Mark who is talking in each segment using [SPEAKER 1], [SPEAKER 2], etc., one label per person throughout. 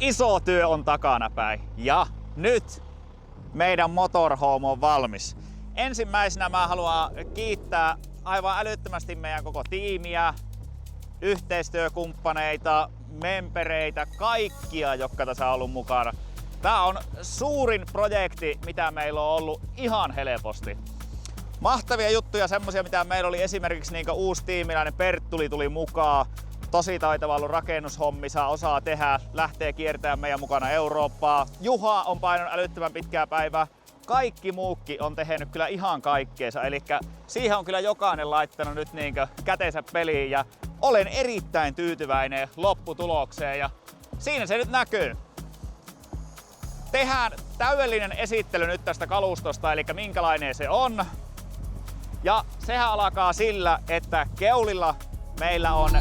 [SPEAKER 1] iso työ on takanapäin ja nyt meidän motorhome on valmis. Ensimmäisenä mä haluan kiittää aivan älyttömästi meidän koko tiimiä, yhteistyökumppaneita, mempereitä, kaikkia, jotka tässä on ollut mukana. Tää on suurin projekti, mitä meillä on ollut ihan helposti. Mahtavia juttuja, semmosia mitä meillä oli esimerkiksi niin uusi tiimiläinen Perttuli tuli mukaan. Tosi taitava ollut rakennushommissa, osaa tehdä, lähtee kiertämään meidän mukana Eurooppaa. Juha on painanut älyttömän pitkää päivää. Kaikki muukki on tehnyt kyllä ihan kaikkeensa, eli siihen on kyllä jokainen laittanut nyt kätensä peliin ja olen erittäin tyytyväinen lopputulokseen ja siinä se nyt näkyy. Tehdään täydellinen esittely nyt tästä kalustosta, eli minkälainen se on. Ja sehän alkaa sillä, että keulilla meillä on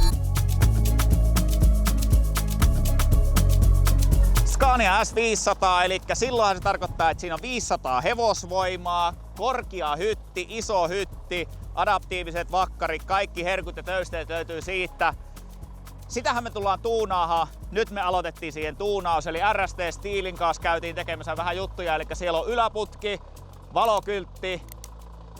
[SPEAKER 1] Scania S500, eli silloinhan se tarkoittaa, että siinä on 500 hevosvoimaa, korkea hytti, iso hytti, adaptiiviset vakkarit, kaikki herkut ja töysteet löytyy siitä. Sitähän me tullaan tuunaamaan. Nyt me aloitettiin siihen tuunaus, eli RST Steelin kanssa käytiin tekemässä vähän juttuja, eli siellä on yläputki, valokyltti,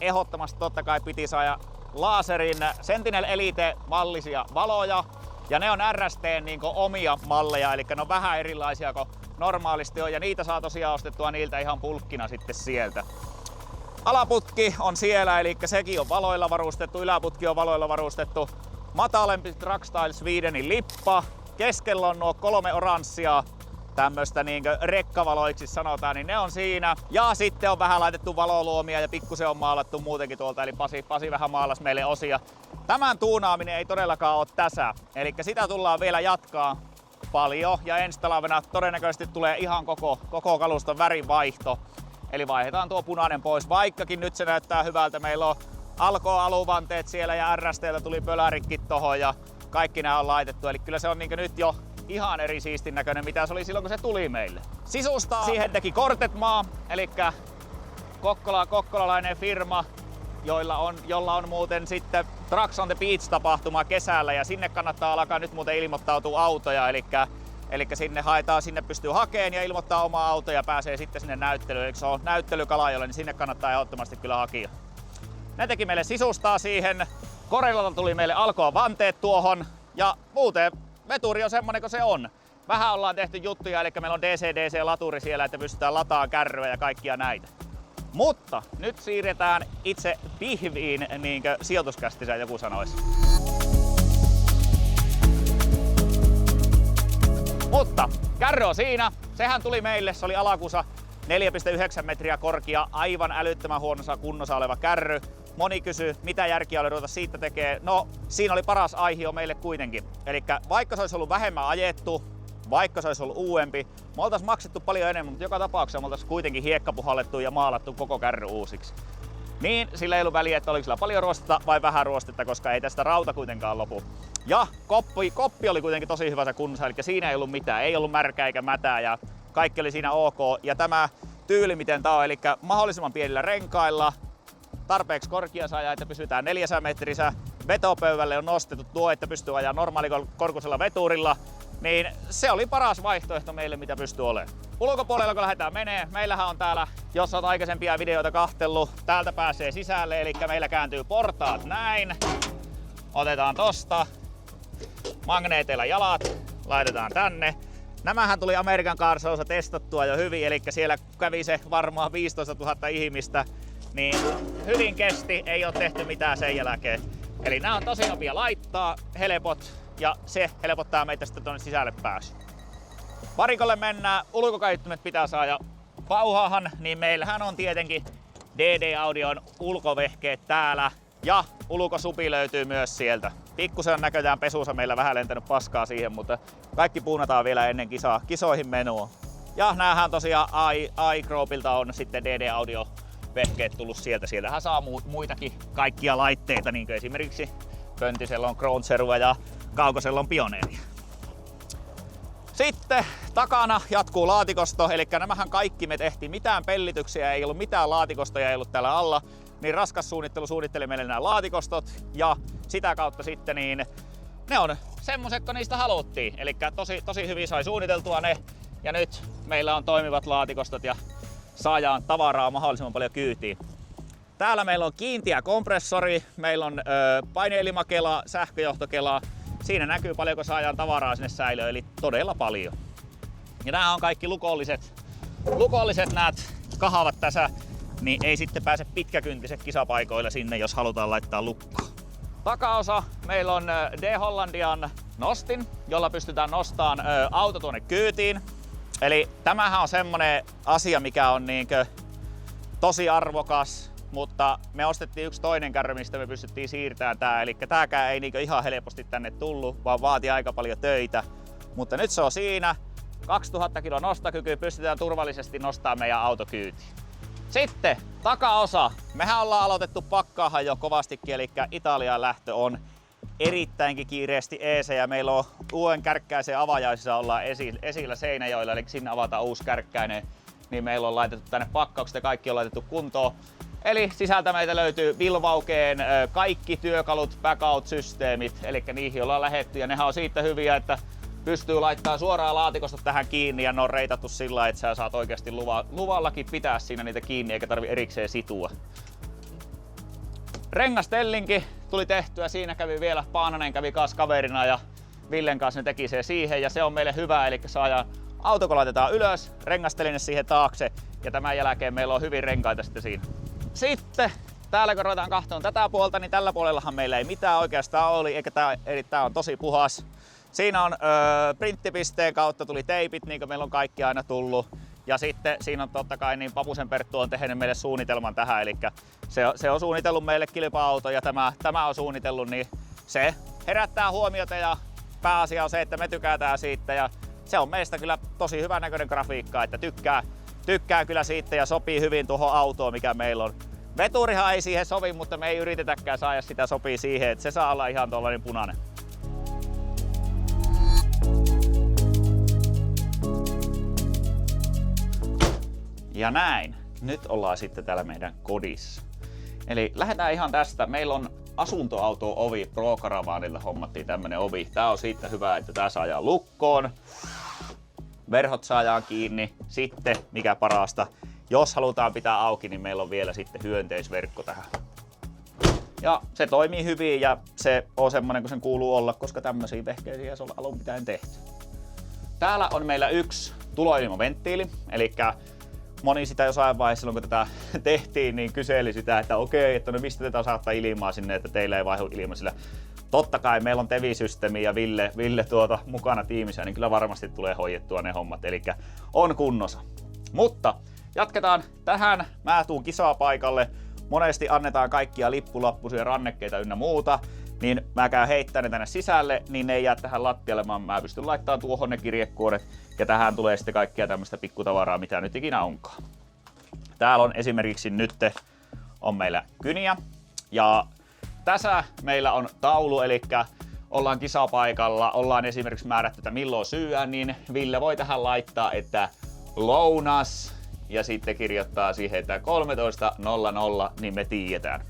[SPEAKER 1] ehdottomasti totta kai piti saada laserin Sentinel Elite mallisia valoja, ja ne on RSTn omia malleja, eli ne on vähän erilaisia kuin normaalisti on, ja niitä saa tosiaan ostettua niiltä ihan pulkkina sitten sieltä. Alaputki on siellä, eli sekin on valoilla varustettu, yläputki on valoilla varustettu. Matalempi Truckstyle Swedenin lippa. Keskellä on nuo 3 oranssia tämmöstä rekkavaloiksi sanotaan, niin ne on siinä. Ja sitten on vähän laitettu valoluomia ja pikkusen on maalattu muutenkin tuolta, eli Pasi vähän maalasi meille osia. Tämän tuunaaminen ei todellakaan ole tässä, eli sitä tullaan vielä jatkaa paljon ja ensi talvena todennäköisesti tulee ihan koko kaluston värivaihto. Eli vaihdetaan tuo punainen pois, vaikkakin nyt se näyttää hyvältä. Meillä on Alko-aluvanteet siellä ja RST:ltä tuli pölärikki tohon ja kaikki nämä on laitettu. Eli kyllä se on nyt jo ihan eri siistin näköinen, mitä se oli silloin kun se tuli meille. Sisusta siihen teki Kortetmaa, eli kokkolalainen firma, jolla on muuten sitten Trucks on the Beach-tapahtuma kesällä ja sinne kannattaa alkaa nyt muuten ilmoittautua autoja. Eli sinne pystyy hakemaan ja ilmoittaa omaa autoa ja pääsee sitten sinne näyttelyyn. Eli se on näyttelykalajolle, niin sinne kannattaa ehdottomasti kyllä hakea. Ne teki meille sisustaa siihen. Corellalta tuli meille Alkoa vanteet tuohon. Ja muuten veturi on semmonen kuin se on. Vähän ollaan tehty juttuja, eli meillä on DC-DC-laturi siellä, että pystytään lataamaan kärryä ja kaikkia näitä. Mutta nyt siirretään itse pihviin, niin kuin sijoituskästissä joku sanoisi. Mutta kärry on siinä. Sehän tuli meille, se oli alakusa 4,9 metriä korkea, aivan älyttömän huonossa kunnossa oleva kärry. Moni kysyy, mitä järkiä oli ruveta siitä tekee. No, siinä oli paras aihio meille kuitenkin. Eli vaikka se olisi ollut vähemmän ajettu, vaikka se olisi ollut uudempi, me oltaisiin maksettu paljon enemmän, mutta joka tapauksessa me oltaisiin kuitenkin hiekkapuhallettu ja maalattu koko kärry uusiksi. Niin sillä ei ollut väliä, että oliko sillä paljon ruostetta vai vähän ruostetta, koska ei tästä rauta kuitenkaan lopu. Ja koppi oli kuitenkin tosi hyvässä kunnossa, eli siinä ei ollut mitään, ei ollut märkää eikä mätää ja kaikki oli siinä ok. Ja tämä tyyli miten tää on, eli mahdollisimman pienillä renkailla, tarpeeksi korkea saa, että pysytään 400 metrissä. Vetopöydälle on nostettu tuo, että pystyy ajaa normaalikorkuisella veturilla. Niin se oli paras vaihtoehto meille, mitä pystyy olemaan. Ulkopuolella kun lähdetään menee, meillähän on täällä, jos olet aikaisempia videoita kahtellut, täältä pääsee sisälle, eli meillä kääntyy portaat näin. Otetaan tosta, magneeteilla jalat, laitetaan tänne. Nämähän tuli American Car Showssa testattua jo hyvin, eli siellä kävi se varmaan 15 000 ihmistä. Niin hyvin kesti, ei ole tehty mitään sen jälkeen. Eli nämä on tosi nopea laittaa, helpot, ja se helpottaa meitä sitten tuonne sisälle pääsy. Varikolle mennään, ulkokaiuttimet pitää saada pauhahan, niin meillähän on tietenkin DD-audion ulkovehkeet täällä ja ulkosupi löytyy myös sieltä. Pikkusen on näköjään pesussa meillä vähän lentänyt paskaa siihen, mutta kaikki puunataan vielä ennen kisoihin menua. Ja näähän tosiaan iGroupilta on sitten DD-audio vehkeet tullut sieltä. Sieltähän saa muitakin kaikkia laitteita, niin kuin esimerkiksi Pöntisellä on Kronzerua ja Kaukosella on Pioneeria. Sitten takana jatkuu laatikosto, eli nämähän kaikki me tehtiin, mitään pellityksiä ei ollut, mitään laatikostoja ei ollut täällä alla, niin raskas suunnittelu suunnitteli meille nämä laatikostot ja sitä kautta sitten niin ne on semmoset, kun niistä haluttiin. Eli tosi hyvin sai suunniteltua ne. Ja nyt meillä on toimivat laatikostot ja saadaan tavaraa mahdollisimman paljon kyytiin. Täällä meillä on kiinteä kompressori, meillä on paineilmakela, sähköjohtokela. Siinä näkyy paljonko saadaan tavaraa sinne säilöön, eli todella paljon. Ja nämä on kaikki lukolliset näät kahavat tässä, niin ei sitten pääse pitkäkyntiset kisapaikoilla sinne, jos halutaan laittaa lukkoon. Takaosa meillä on D-Hollandian nostin, jolla pystytään nostamaan auto tuonne kyytiin. Eli tämähän on semmonen asia, mikä on niinkö tosi arvokas, mutta me ostettiin yksi toinen kärry, mistä me pystyttiin siirtämään tää. Eli tääkään ei niinkö ihan helposti tänne tullut, vaan vaati aika paljon töitä. Mutta nyt se on siinä. 2000 kilo nostokyky, pystytään turvallisesti nostamaan meidän auto kyytiin. Sitten takaosa. Mehän ollaan aloitettu pakkaahan jo kovastikin, eli Italian lähtö on erittäinkin kiireesti eesä ja meillä on uuden kärkkäisen avajaisissa ollaan esillä Seinäjoella, eli sinne avataan uusi kärkkäinen, niin meillä on laitettu tänne pakkaukset ja kaikki on laitettu kuntoon. Eli sisältä meitä löytyy Vilvaukeen kaikki työkalut, backout-systeemit, eli niihin ollaan lähetty ja nehän on siitä hyviä, että pystyy laittamaan suoraan laatikosta tähän kiinni ja ne on reitattu sillä lailla, että sä saat oikeasti luvallakin pitää siinä niitä kiinni eikä tarvi erikseen situa. Rengastellinki tuli tehtyä, siinä kävi vielä Paananen kävi kanssa kaverina ja Villen kanssa ne teki se siihen ja se on meille hyvä, eli saadaan auto kun laitetaan ylös, rengasteline siihen taakse ja tämän jälkeen meillä on hyvin renkaita sitten siinä. Sitten täällä kun ruvetaan katsomaan tätä puolta, niin tällä puolellahan meillä ei mitään oikeastaan oli, eli tää on tosi puhas. Siinä on printtipisteen kautta tuli teipit, niin kuin meillä on kaikki aina tullut. Ja sitten siinä on totta kai, niin Papusen Perttu on tehnyt meille suunnitelman tähän, eli se on suunnitellut meille kilpa-auto ja tämä on suunnitellut, niin se herättää huomiota ja pääasia on se, että me tykätään siitä ja se on meistä kyllä tosi hyvän näköinen grafiikka, että tykkää kyllä siitä ja sopii hyvin tuohon autoon, mikä meillä on. Veturihan ei siihen sovi, mutta me ei yritetäkään saada sitä sopii siihen, että se saa olla ihan tuollainen punainen. Ja näin. Nyt ollaan sitten täällä meidän kodissa. Eli lähdetään ihan tästä. Meillä on asuntoauto-ovi. Pro Caravanilla hommattiin tämmönen ovi. Tää on siitä hyvä, että tää saadaan lukkoon. Verhot saadaan kiinni. Sitten, mikä parasta, jos halutaan pitää auki, niin meillä on vielä sitten hyönteisverkko tähän. Ja se toimii hyvin ja se on semmonen kuin sen kuuluu olla, koska tämmöisiä vehkeisiä ei ole alun pitäen tehty. Täällä on meillä yksi tuloilmaventtiili, eli moni sitä jossain vaiheessa silloin kun tätä tehtiin, niin kyseli sitä, että okei, että no mistä tätä saattaa ilmaa sinne, että teillä ei vaihdu ilma, sillä totta kai meillä on Tevi-systeemi ja Ville mukana tiimissä, niin kyllä varmasti tulee hoidettua ne hommat, eli on kunnossa. Mutta jatketaan tähän, mä tuun kisapaikalle, monesti annetaan kaikkia lippulappusia, rannekkeita ynnä muuta, niin mä käyn heittämään ne tänne sisälle, niin ne ei jää tähän lattialle, vaan mä pystyn laittamaan tuohon ne kirjekuoret ja tähän tulee sitten kaikkia tämmöistä pikkutavaraa, mitä nyt ikinä onkaan. Täällä on esimerkiksi nyt on meillä kyniä ja tässä meillä on taulu, eli ollaan kisapaikalla, ollaan esimerkiksi määrätty, että milloin syödään, niin Ville voi tähän laittaa, että lounas ja sitten kirjoittaa siihen, että 13.00, niin me tiedetään.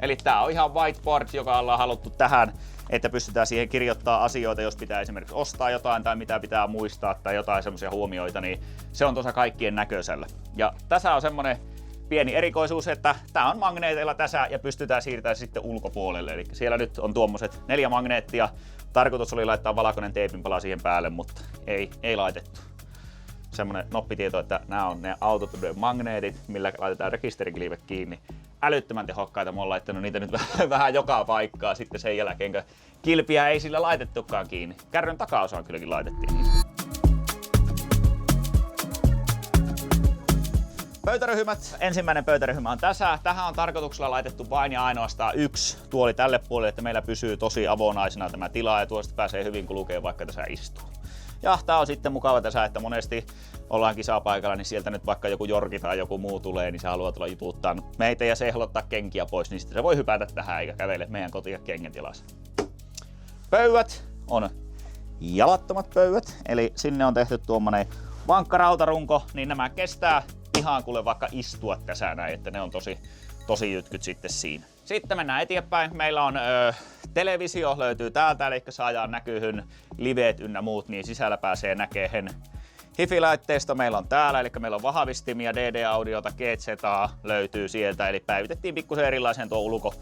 [SPEAKER 1] Eli tää on ihan whiteboard, joka ollaan haluttu tähän, että pystytään siihen kirjoittaa asioita, jos pitää esimerkiksi ostaa jotain tai mitä pitää muistaa tai jotain semmoisia huomioita, niin se on tuossa kaikkien näköisellä. Ja tässä on semmonen pieni erikoisuus, että tää on magneeteilla tässä ja pystytään siirtämään sitten ulkopuolelle. Eli siellä nyt on tuommoiset 4 magneettia. Tarkoitus oli laittaa valkoinen teipinpala siihen päälle, mutta ei laitettu. Semmonen noppitieto, että nämä on ne Autotuden magneetit, millä laitetaan rekisterikilvet kiinni. Älyttömän tehokkaita, mä oon laittanut niitä nyt vähän joka paikkaa sitten sen jälkeen, kun kilpiä ei sillä laitettukaan kiinni. Kärryn takaosaan kylläkin laitettiin niitä. Pöytäryhmät. Ensimmäinen pöytäryhmä on tässä. Tähän on tarkoituksella laitettu vain ja ainoastaan yksi tuoli tälle puolelle, että meillä pysyy tosi avonaisena tämä tila ja tuosta pääsee hyvin kulkee vaikka tässä istuu. Ja tää on sitten mukava tässä, että monesti ollaan kisapaikalla, niin sieltä nyt vaikka joku jorki tai joku muu tulee, niin se haluaa tulla jututtaa meitä ja se ottaa kenkiä pois, niin sitten se voi hypätä tähän eikä kävele meidän kotiin kengän tilassa. Pöydät on jalattomat pöydät, eli sinne on tehty tuommoinen vankka rautarunko, niin nämä kestää ihan kuule vaikka istua tässä näin, että ne on tosi jytkyt sitten siinä. Sitten mennään eteenpäin. Meillä on Televisio löytyy täältä, eli saadaan näkyhyn liveet ynnä muut, niin sisällä pääsee näkehen. Hifi-laitteisto meillä on täällä, eli meillä on vahvistimia, DD-audiota, GZA löytyy sieltä, eli päivitettiin pikkusen erilaisen tuo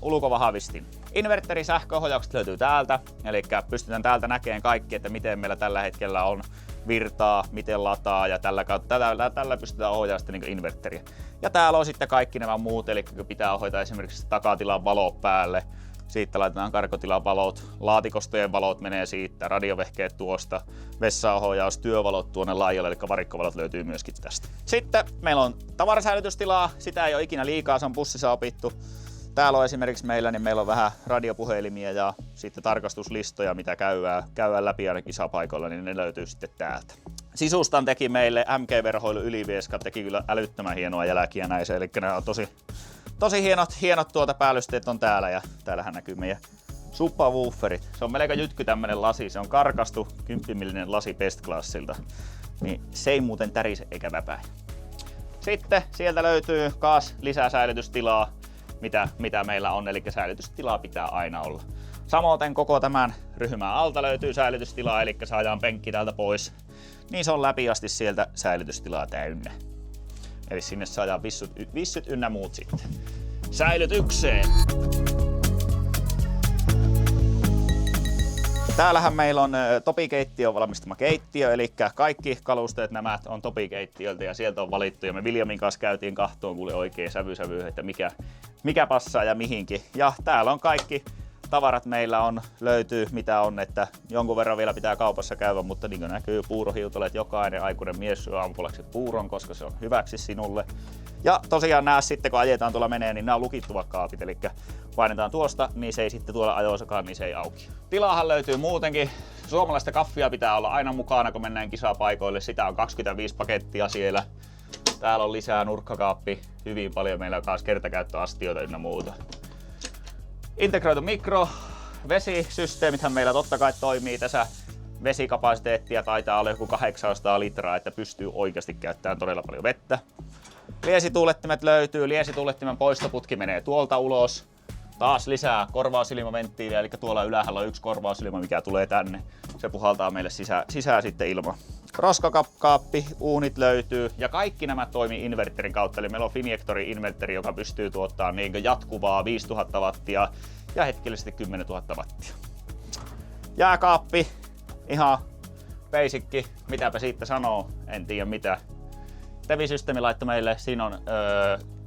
[SPEAKER 1] ulkovahvistin. Inverteri sähköohjaukset löytyy täältä, eli pystytään täältä näkemään kaikki, että miten meillä tällä hetkellä on virtaa, miten lataa ja tällä pystytään ohjaamaan sitten niin inverteriä. Ja täällä on sitten kaikki nämä muut, eli kun pitää ohjata esimerkiksi takatilan valot päälle, siitä laitetaan karkotilan valot, laatikostojen valot menee siitä, radiovehkeet tuosta, vessaohjaus, työvalot tuonne laidalle, eli varikkovalot löytyy myöskin tästä. Sitten meillä on tavarasäilytystilaa, sitä ei ole ikinä liikaa, se on bussissa opittu. Täällä on esimerkiksi meillä on vähän radiopuhelimia ja sitten tarkastuslistoja, mitä käydään läpi aina kisapaikoilla, niin ne löytyy sitten täältä. Sisustan teki meille MG-verhoilu Ylivieska, teki kyllä älyttömän hienoa jälkiä näissä, eli nämä on tosi hienot päällysteet on täällä, ja täällähän näkyy meidän subwooferit. Se on melko jytky tämmönen lasi, se on karkastu 10-millinen lasi Best Classilta, niin se ei muuten tärise eikä väpäi. Sitten sieltä löytyy taas lisää säilytystilaa, mitä meillä on, eli säilytystilaa pitää aina olla. Samoin koko tämän ryhmän alta löytyy säilytystilaa, eli saadaan penkki täältä pois, niin se on läpi asti sieltä säilytystilaa täynnä. Eli sinne saadaan vissyt ynnä muut sitten säilytykseen. Täällähän meillä on Topi-keittiön valmistama keittiö, eli kaikki kalusteet nämä on Topi-keittiöltä ja sieltä on valittu. Ja me Viljamin kanssa käytiin kahtoon kuule oikein sävy, että mikä passaa ja mihinkin. Ja täällä on kaikki tavarat löytyy mitä on, että jonkun verran vielä pitää kaupassa käydä, mutta niin kuin näkyy puurohiutolet, jokainen aikuinen mies syö aamupalaksi puuron, koska se on hyväksi sinulle. Ja tosiaan nämä sitten kun ajetaan tuolla menee, niin nämä on lukittuvat kaapit, eli painetaan tuosta, niin se ei sitten tuolla ajoissakaan, niin se ei auki. Tilaahan löytyy muutenkin. Suomalaista kaffia pitää olla aina mukana, kun mennään kisapaikoille. Sitä on 25 pakettia siellä. Täällä on lisää nurkkakaappi, hyvin paljon meillä on myös kertakäyttöastioita ynnä muuta. Integroitu mikro, vesisysteemithän meillä totta kai toimii tässä. Vesikapasiteettia taitaa olla joku 800 litraa, että pystyy oikeasti käyttämään todella paljon vettä. Liesituulettimet löytyy, liesituulettimen poistoputki menee tuolta ulos. Taas lisää korvausilmaventtiiliä, eli tuolla ylhäällä on yksi korvausilma, mikä tulee tänne. Se puhaltaa meille sisään sitten ilma. Roskakaappi, uunit löytyy ja kaikki nämä toimii inverterin kautta. Eli meillä on Finjectorin inverteri, joka pystyy tuottamaan niin jatkuvaa 5000 wattia ja hetkellisesti 10 000 wattia. Jääkaappi, ihan basicki, mitäpä siitä sanoo, en tiedä mitä. Tevisysteemi laittoi meille, siinä on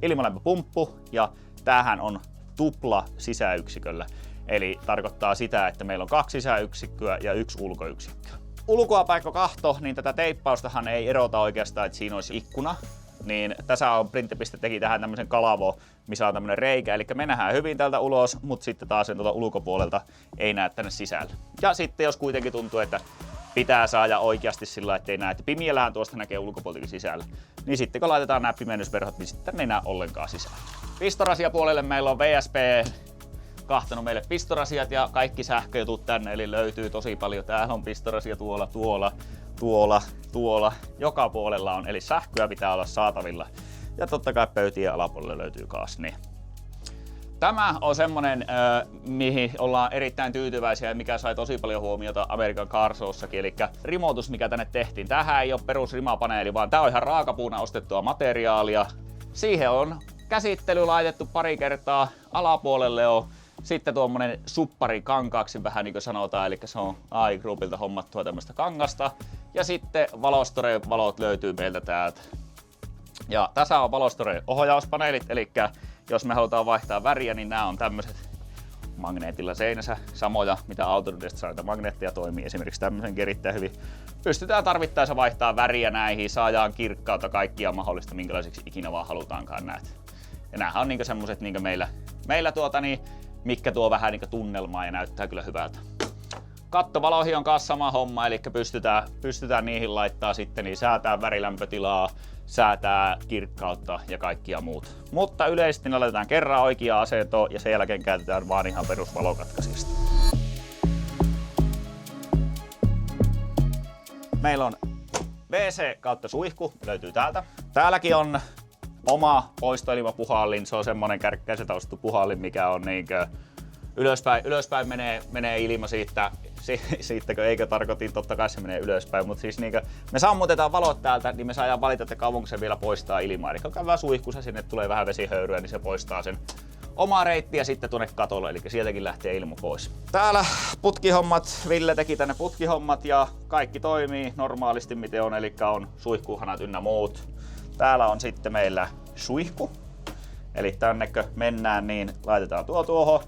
[SPEAKER 1] ilmalämpöpumppu ja tämähän on tupla sisäyksiköllä. Eli tarkoittaa sitä, että meillä on 2 sisäyksikköä ja 1 ulkoyksikkö. Ulkoapäin kun kahtoo, niin tätä teippaustahan ei erota oikeastaan, että siinä olisi ikkuna. Niin tässä on Printepiste teki tähän tämmöisen kalavo, missä on tämmönen reikä, eli me nähdään hyvin tältä ulos, mutta sitten taas sen tuolta ulkopuolelta ei näe tänne sisälle. Ja sitten jos kuitenkin tuntuu, että pitää saada oikeasti sillä, ettei näe, että pimiellähän tuosta näkee ulkopuoleltakin sisällä, niin sitten kun laitetaan nämä pimennysverhot, niin sitten ne ei näe ollenkaan sisällä. Pistorasiapuolelle meillä on VSP kahtanut meille pistorasiat ja kaikki sähköjutut tänne, eli löytyy tosi paljon. Täällä on pistorasia tuolla, joka puolella on, eli sähköä pitää olla saatavilla. Ja totta kai pöytien alapuolelle löytyy kaas ne. Tämä on semmonen, mihin ollaan erittäin tyytyväisiä ja mikä sai tosi paljon huomiota American Car Showssakin, eli rimotus, mikä tänne tehtiin. Tämähän ei ole perus rimapaneeli, vaan tää on ihan raakapuuna ostettua materiaalia. Siihen on käsittely laitettu pari kertaa, alapuolelle on sitten tuommoinen suppari kankaaksi vähän niin kuin sanotaan, eli se on AI Groupilta hommattua tämmöistä kangasta. Ja sitten Valostore valot löytyy meiltä täältä. Ja tässä on Valostore ohjauspaneelit, eli jos me halutaan vaihtaa väriä, niin nämä on tämmöiset magneetilla seinässä samoja, mitä Autodidesta saa, magneetteja toimii esimerkiksi tämmöisen erittäin hyvin. Pystytään tarvittaessa vaihtaa väriä näihin, saadaan kirkkautta, kaikkia mahdollista, minkälaisiksi ikinä vaan halutaankaan näitä. Ja näähän on niinku semmoset niinku meillä mikä tuo vähän niinku tunnelmaa ja näyttää kyllä hyvältä. Kattovaloihin on kanssa sama homma, eli pystytään niihin laittaa sitten niin säätää värilämpötilaa, säätää kirkkautta ja kaikkia muuta. Mutta yleisesti ne laitetaan kerran oikeaan asentoon ja sen jälkeen käytetään vaan ihan perusvalokatkaisista. Meillä on WC kautta suihku, löytyy täältä. Täälläkin on oma poistoilmapuhallin, se on semmonen kärkkäiseltä ostettu puhallin, mikä on niinkö ylöspäin menee ilma siitäkö eikö tarkoitin, totta kai se menee ylöspäin, mutta siis niinkö me sammutetaan valot täältä, niin me saadaan valita, että kauanko se vielä poistaa ilmaa. Eli kun käydään suihkussa, sinne tulee vähän vesihöyryä, niin se poistaa sen omaa reittiä sitten tuonne katolle, eli sieltäkin lähtee ilma pois. Täällä putkihommat, Ville teki tänne putkihommat ja kaikki toimii normaalisti miten on, eli on suihkuhanat ynnä muut. Täällä on sitten meillä suihku, eli tännekö mennään niin laitetaan tuohon,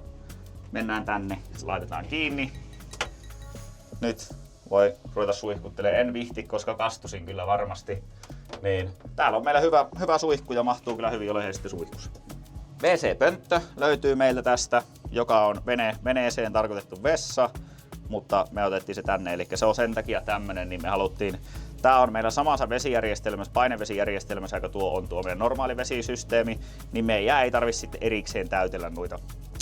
[SPEAKER 1] mennään tänne, laitetaan kiinni. Nyt voi ruveta suihkuttelemaan, en vihti, koska kastusin kyllä varmasti. Niin, täällä on meillä hyvä suihku ja mahtuu kyllä hyvin olemaan sitten suihkussa. WC-pönttö löytyy meiltä tästä, joka on veneeseen tarkoitettu vessa, mutta me otettiin se tänne, eli se on sen takia tämmönen, niin me haluttiin. Tää on meillä samassa vesijärjestelmässä, painevesijärjestelmässä, joka on tuo meidän normaali vesisysteemi, niin meidän ei tarvitse sitten erikseen täytellä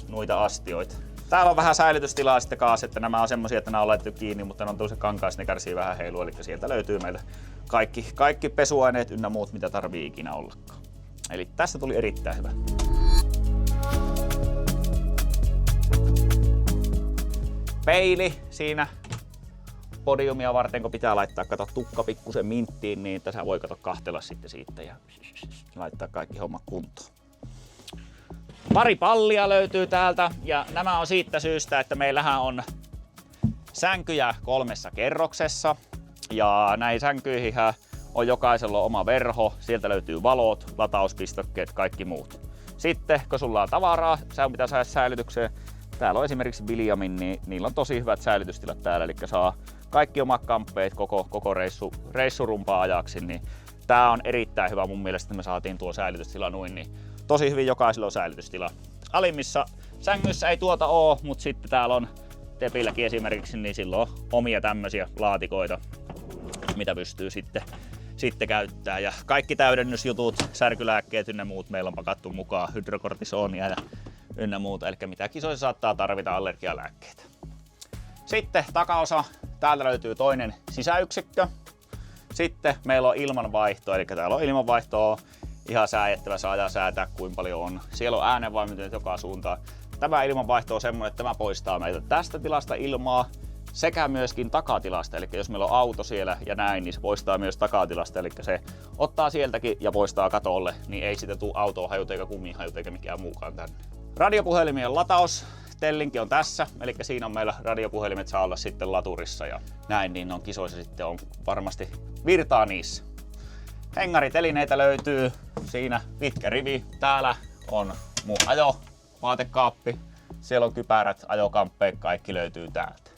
[SPEAKER 1] noita astioita. Täällä on vähän säilytystilaa sitten kanssa, että nämä on semmosia, että nämä on laitettu kiinni, mutta ne on tuossa kankaassa, ne kärsii vähän heilua, eli sieltä löytyy meiltä kaikki pesuaineet ynnä muut, mitä tarvii ikinä ollakaan. Eli tästä tuli erittäin hyvä. Peili siinä podiumia varten, kun pitää laittaa tukka pikkusen minttiin, niin tässä voi kahtella sitten siitä ja laittaa kaikki hommat kuntoon. Pari pallia löytyy täältä ja nämä on siitä syystä, että meillähän on sänkyjä 3 kerroksessa ja näihin sänkyihin on jokaisella oma verho, sieltä löytyy valot, latauspistokkeet, kaikki muut. Sitten kun sulla on tavaraa, sä pitää saada säilytykseen. Täällä on esimerkiksi Williamin, niin niillä on tosi hyvät säilytystilat täällä, eli saa kaikki omat kamppeet koko reissurumpaa ajaksi, niin tää on erittäin hyvä mun mielestä, että me saatiin tuo säilytystila noin, niin tosi hyvin jokaisella on säilytystila. Alimmissa sängyissä ei tuota oo, mutta sitten täällä on Tepilläkin esimerkiksi, niin silloin on omia tämmöisiä laatikoita, mitä pystyy sitten käyttää. Ja kaikki täydennysjutut, särkylääkkeet ynnä muut meillä on pakattu mukaan, hydrokortisonia ja ynnä muuta, eli mitä kisoissa saattaa tarvita allergialääkkeitä. Sitten takaosa, täältä löytyy toinen sisäyksikkö. Sitten meillä on ilmanvaihto, eli täällä on ilmanvaihtoa ihan säädettävä, saadaan säätää kuinka paljon on. Siellä on äänenvaimentajat joka suuntaan. Tämä ilmanvaihto on semmoinen, että tämä poistaa meiltä tästä tilasta ilmaa sekä myöskin takatilasta. Eli jos meillä on auto siellä ja näin, niin se poistaa myös takatilasta. Eli se ottaa sieltäkin ja poistaa katolle, niin ei sitten tule autoon hajut eikä kumihajut eikä mikään muukaan tänne. Radiopuhelimien lataus. Tellinki on tässä, eli siinä on meillä radiopuhelimet saa olla sitten laturissa ja näin, niin on kisoissa sitten on varmasti virtaa niissä. Hengaritelineitä löytyy siinä pitkä rivi. Täällä on mun ajovaatekkaappi. Siellä on kypärät, ajokamppeet, kaikki löytyy täältä.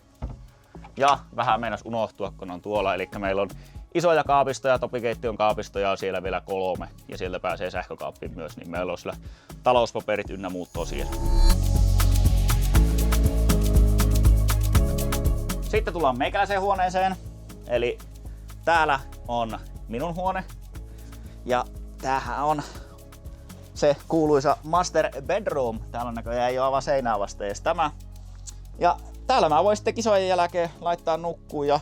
[SPEAKER 1] Ja vähän meinas unohtua, kun on tuolla, eli meillä on isoja kaapistoja, topikeittiön kaapistoja on siellä vielä 3 ja sieltä pääsee sähkökaappiin myös, niin meillä on siellä talouspaperit ynnä muut tosiaan. Sitten tullaan meikäläiseen huoneeseen, eli täällä on minun huone ja tämähän on se kuuluisa master bedroom. Täällä on näköjään jo aivan seinää vastees tämä. Ja täällä mä voin sitten kisojen jälkeen laittaa nukkuun ja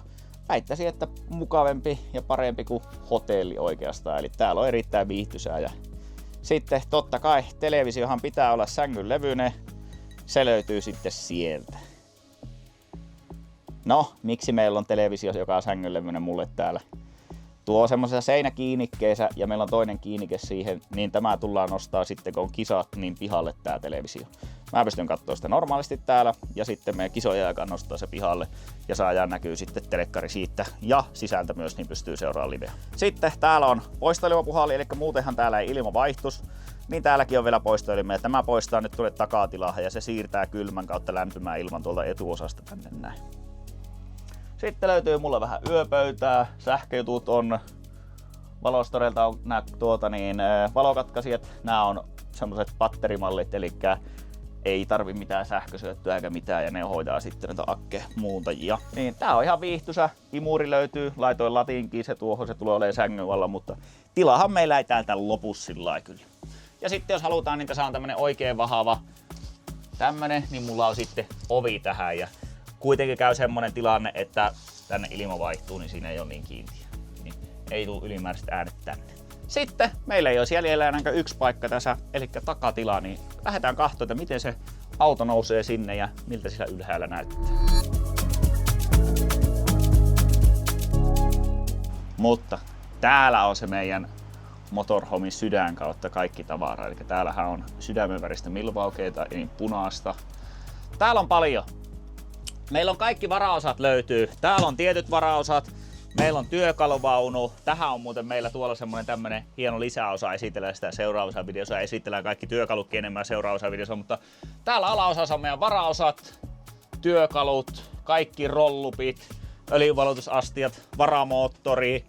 [SPEAKER 1] väittäisin, että mukavempi ja parempi kuin hotelli oikeastaan. Eli täällä on erittäin viihtyisää ja sitten totta kai televisiohan pitää olla sängyn levyinen. Se löytyy sitten sieltä. No, miksi meillä on televisio, joka on sängynlevyinen mulle täällä? Tuo on semmoisessa seinäkiinnikkeessä ja meillä on toinen kiinnike siihen, niin tämä tullaan nostaa sitten kun on kisat, niin pihalle tää televisio. Mä pystyn katsoa sitä normaalisti täällä ja sitten meidän kisojen aikaan nostaa se pihalle ja saadaan näkyy sitten telekkari siitä ja sisältä myös, niin pystyy seuraamaan liveä. Sitten täällä on poistoilmapuhalli, eli muutenhan täällä ei ilma vaihtus. Niin täälläkin on vielä poistoilma. Tämä poistaa nyt tuonne takatilaan ja se siirtää kylmän kautta lämpimään ilman tuolta etuosasta tänne näin. Sitten löytyy mulla vähän yöpöytää, sähköjutut on, Valostorelta on nää valokatkaisijat, nää on semmoset batterimallit, eli ei tarvi mitään sähkösyöttöä eikä mitään ja ne hoidaa sitten näitä akkemuuntajia. Niin tää on ihan viihtyisä, imuri löytyy, laitoin latinkin se tuohon, se tulee olemaan sängyn alla, mutta tilahan meillä ei täältä lopu sillä kyllä. Ja sitten jos halutaan, niin tässä on tämmönen oikein vahava tämmönen, niin mulla on sitten ovi tähän ja kuitenkin käy semmonen tilanne, että tänne ilma vaihtuu, niin siinä ei ole niin kiintiä. Niin ei tule ylimääräiset äänet tänne. Sitten meillä ei ole jäljellä enää yksi paikka tässä, eli takatila, niin lähdetään katsomaan, että miten se auto nousee sinne ja miltä siellä ylhäällä näyttää. Mutta täällä on se meidän motorhomin sydän kautta kaikki tavara. Eli täällähän on sydämen väristä milvaukeita, niin punaista. Täällä on paljon. Meillä on kaikki varaosat löytyy. Täällä on tietyt varaosat. Meillä on työkaluvaunu. Tähän on muuten meillä tuolla semmonen tämmönen hieno lisäosa. Esitellään sitä seuraavassa videossa. Esitellään kaikki työkalutkin enemmän seuraavassa videossa. Mutta täällä alaosassa on meidän varaosat, työkalut, kaikki rollupit, öljynvalutusastiat, varamoottori,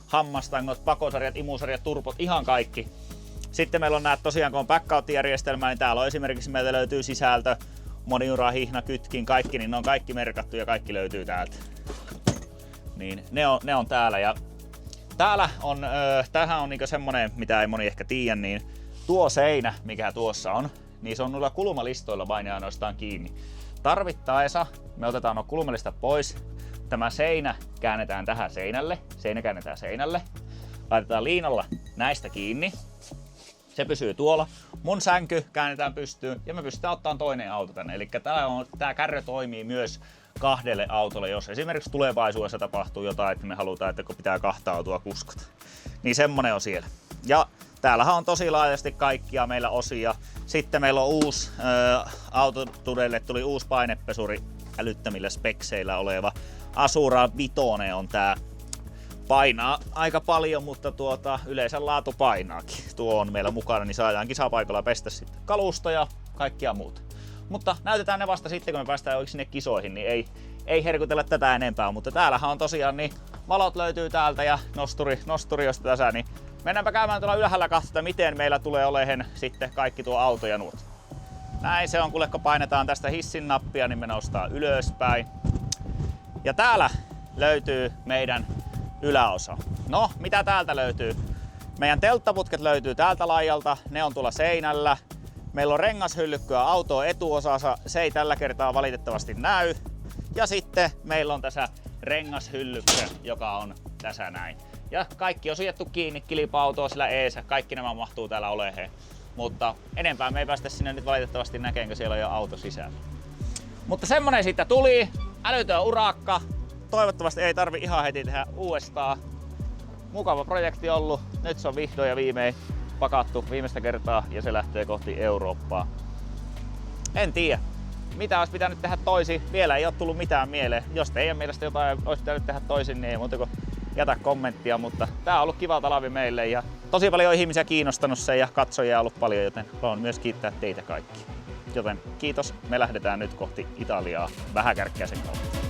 [SPEAKER 1] hammastangot, pakosarjat, imusarjat, turpot, ihan kaikki. Sitten meillä on nää tosiaan, kun on backout-järjestelmä, niin täällä on esimerkiksi meiltä löytyy sisältö, moniura, hihna, kytkin, kaikki, niin ne on kaikki merkattu ja kaikki löytyy täältä. Niin ne on täällä ja täällä on, tämähän on niinku semmonen, mitä ei moni ehkä tiedä, niin tuo seinä, mikä tuossa on, niin se on noilla kulmalistoilla vain ja ainoastaan kiinni. Tarvittaessa me otetaan nuo kulmalistat pois. Tämä seinä käännetään tähän seinälle, seinä käännetään seinälle, laitetaan liinalla näistä kiinni, se pysyy tuolla. Mun sänky käännetään pystyyn ja me pystytään ottamaan toinen auto tänne. Eli tää kärry toimii myös kahdelle autolle, jos esimerkiksi tulevaisuudessa tapahtuu jotain, että me halutaan, että kun pitää kahta autoa kuskata. Niin semmonen on siellä. Ja täällähän on tosi laajasti kaikkia meillä osia. Sitten meillä on uusi, Autotudelle tuli uusi painepesuri älyttömillä spekseillä oleva. Asura Vitone on tää. Painaa aika paljon, mutta yleensä laatu painaakin. Tuo on meillä mukana, niin saadaan kisapaikalla pestä sitten kalusta ja kaikkia muuta. Mutta näytetään ne vasta sitten, kun me päästään sinne kisoihin, niin ei herkutella tätä enempää. Mutta täällähän on tosiaan, niin valot löytyy täältä ja nosturi josta tässä, niin mennäänpä käymään tuolla ylhäällä katsotaan, miten meillä tulee olehen sitten kaikki tuo auto ja nuot. Näin se on, kuule, kun painetaan tästä hissin nappia, niin me nostaa ylöspäin. Ja täällä löytyy meidän yläosa. No, mitä täältä löytyy? Meidän telttaputket löytyy täältä laijalta, ne on tuolla seinällä. Meillä on rengashyllykkyä autoa etuosassa, se ei tällä kertaa valitettavasti näy. Ja sitten meillä on tässä rengashyllykkä, joka on tässä näin. Ja kaikki on sujettu kiinni, kilpa-autoa sillä eessä, kaikki nämä mahtuu täällä oleheen. Mutta enempää me ei päästä sinne nyt valitettavasti näkeen, kun siellä on jo auto sisällä. Mutta semmonen siitä tuli, älytön urakka. Toivottavasti ei tarvi ihan heti tehdä uudestaan. Mukava projekti ollut. Nyt se on vihdoin ja viimein pakattu viimeistä kertaa ja se lähtee kohti Eurooppaa. En tiedä, mitä olisi pitänyt tehdä toisin. Vielä ei ole tullut mitään mieleen. Jos teidän mielestä jotain olisi pitänyt tehdä toisin, niin ei muuta kuin jätä kommenttia. Mutta tää on ollut kiva talvi meille ja tosi paljon ihmisiä kiinnostanut se ja katsojia on ollut paljon, joten haluan myös kiittää teitä kaikki. Joten kiitos, me lähdetään nyt kohti Italiaa Vähäkärkkäisen kautta.